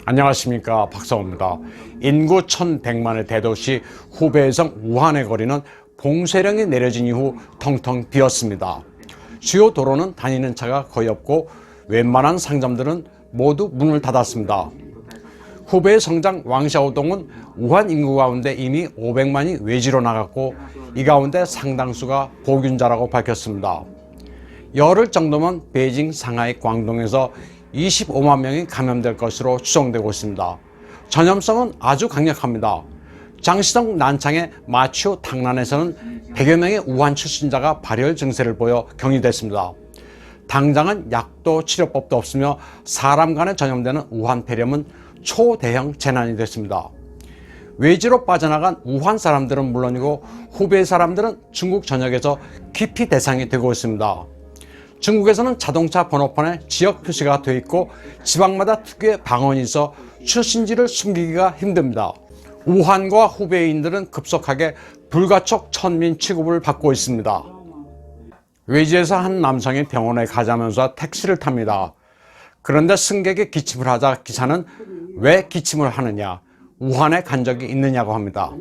안녕하십니까, 박성호입니다. 인구 1100만의 대도시 후베이성 우한의 거리는 봉쇄령이 내려진 이후 텅텅 비었습니다. 주요 도로는 다니는 차가 거의 없고 웬만한 상점들은 모두 문을 닫았습니다. 후베이 성장 왕샤오동은 우한 인구 가운데 이미 500만이 외지로 나갔고 이 가운데 상당수가 보균자라고 밝혔습니다. 열흘 정도면 베이징, 상하이, 광동에서 25만 명이 감염될 것으로 추정되고 있습니다. 전염성은 아주 강력합니다. 장시성 난창의 마취오 탕난에서는 100여 명의 우한 출신자가 발열 증세를 보여 격리됐습니다. 당장은 약도 치료법도 없으며 사람 간에 전염되는 우한 폐렴은 초대형 재난이 됐습니다. 외지로 빠져나간 우한 사람들은 물론이고 후베이 사람들은 중국 전역에서 기피 대상이 되고 있습니다. 중국에서는 자동차 번호판에 지역 표시가 되어 있고 지방마다 특유의 방언이 있어 출신지를 숨기기가 힘듭니다. 우한과 후베이인들은 급속하게 불가촉 천민 취급을 받고 있습니다. 외지에서 한 남성이 병원에 가자면서 택시를 탑니다. 그런데 승객이 기침을 하자 기사는 왜 기침을 하느냐, 우한에 간 적이 있느냐고 합니다.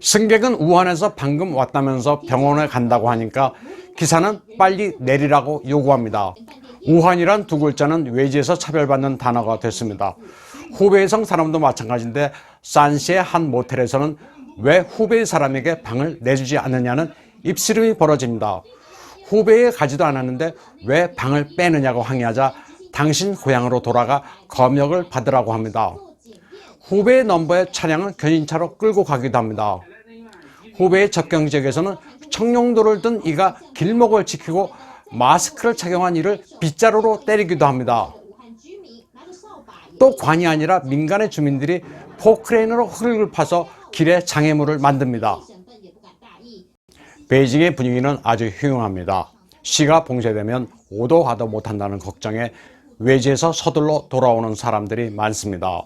승객은 우한에서 방금 왔다면서 병원에 간다고 하니까 기사는 빨리 내리라고 요구합니다. 우한이란 두 글자는 외지에서 차별받는 단어가 됐습니다. 후베이성 사람도 마찬가지인데 산시의 한 모텔에서는 왜 후베이 사람에게 방을 내주지 않느냐는 입씨름이 벌어집니다. 후베이에 가지도 않았는데 왜 방을 빼느냐고 항의하자 당신 고향으로 돌아가 검역을 받으라고 합니다. 후베이 넘버의 차량은 견인차로 끌고 가기도 합니다. 후베이 접경 지역에서는 청룡도를 든 이가 길목을 지키고 마스크를 착용한 이를 빗자루로 때리기도 합니다. 또 관이 아니라 민간의 주민들이 포크레인으로 흙을 파서 길에 장애물을 만듭니다. 베이징의 분위기는 아주 흉흉합니다. 시가 봉쇄되면 오도 가도 못한다는 걱정에 외지에서 서둘러 돌아오는 사람들이 많습니다.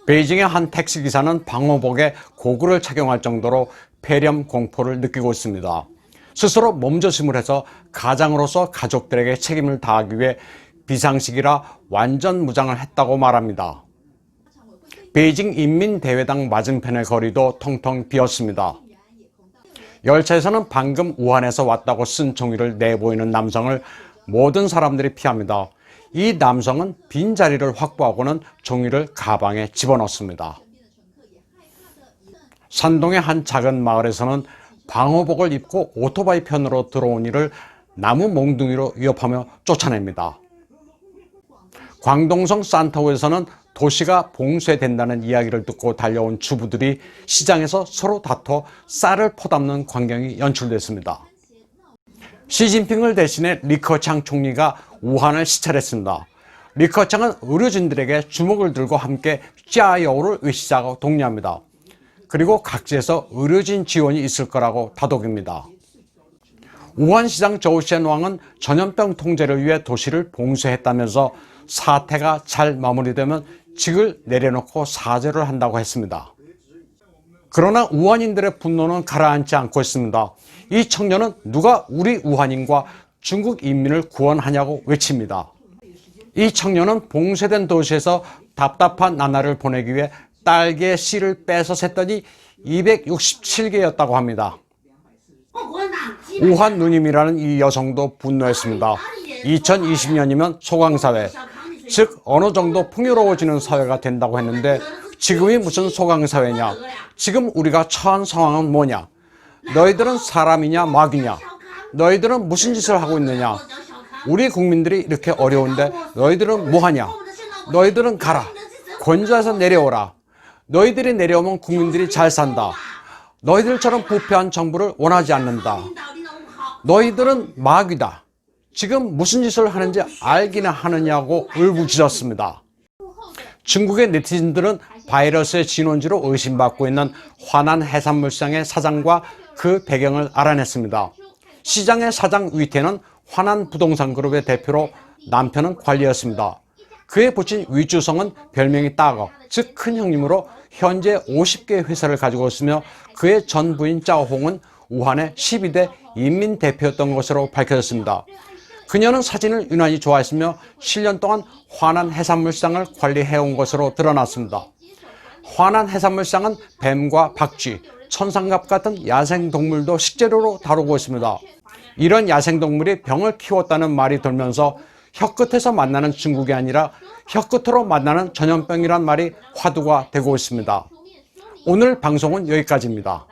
베이징의 한 택시기사는 방호복에 고글을 착용할 정도로 폐렴 공포를 느끼고 있습니다. 스스로 몸조심을 해서 가장으로서 가족들에게 책임을 다하기 위해 비상식이라 완전 무장을 했다고 말합니다. 베이징 인민대회당 맞은편의 거리도 텅텅 비었습니다. 열차에서는 방금 우한에서 왔다고 쓴 종이를 내보이는 남성을 모든 사람들이 피합니다. 이 남성은 빈자리를 확보하고는 종이를 가방에 집어넣습니다. 산동의 한 작은 마을에서는 방호복을 입고 오토바이 편으로 들어온 이를 나무 몽둥이로 위협하며 쫓아냅니다. 광동성 산타우에서는 도시가 봉쇄된다는 이야기를 듣고 달려온 주부들이 시장에서 서로 다퉈 쌀을 퍼담는 광경이 연출됐습니다. 시진핑을 대신해 리커창 총리가 우한을 시찰했습니다. 리커창은 의료진들에게 주먹을 들고 함께 짜여우를 외치자고 독려합니다. 그리고 각지에서 의료진 지원이 있을 거라고 다독입니다. 우한시장 조우셴왕은 전염병 통제를 위해 도시를 봉쇄했다면서 사태가 잘 마무리되면 직을 내려놓고 사죄를 한다고 했습니다. 그러나 우한인들의 분노는 가라앉지 않고 있습니다. 이 청년은 누가 우리 우한인과 중국 인민을 구원하냐고 외칩니다. 이 청년은 봉쇄된 도시에서 답답한 나날을 보내기 위해 딸기의 씨를 빼서 셌더니 267개였다고 합니다. 우한 누님이라는 이 여성도 분노했습니다. 2020년이면 소강사회, 즉 어느 정도 풍요로워지는 사회가 된다고 했는데 지금이 무슨 소강사회냐? 지금 우리가 처한 상황은 뭐냐? 너희들은 사람이냐 마귀냐? 너희들은 무슨 짓을 하고 있느냐? 우리 국민들이 이렇게 어려운데 너희들은 뭐하냐? 너희들은 가라. 권좌에서 내려오라. 너희들이 내려오면 국민들이 잘 산다. 너희들처럼 부패한 정부를 원하지 않는다. 너희들은 마귀다. 지금 무슨 짓을 하는지 알기나 하느냐고 울부짖었습니다. 중국의 네티즌들은 바이러스의 진원지로 의심받고 있는 화난 해산물시장의 사장과 그 배경을 알아냈습니다. 시장의 사장 위태는 화난 부동산 그룹의 대표로 남편은 관리였습니다. 그에 붙인 위주성은 별명이 따거, 즉 큰 형님으로 현재 50개의 회사를 가지고 있으며 그의 전 부인 짜오홍은 우한의 12대 인민대표였던 것으로 밝혀졌습니다. 그녀는 사진을 유난히 좋아했으며 7년 동안 화난 해산물상을 관리해온 것으로 드러났습니다. 화난 해산물상은 뱀과 박쥐, 천상갑 같은 야생동물도 식재료로 다루고 있습니다. 이런 야생동물이 병을 키웠다는 말이 돌면서 혀끝에서 만나는 중국이 아니라 혀끝으로 만나는 전염병이란 말이 화두가 되고 있습니다. 오늘 방송은 여기까지입니다.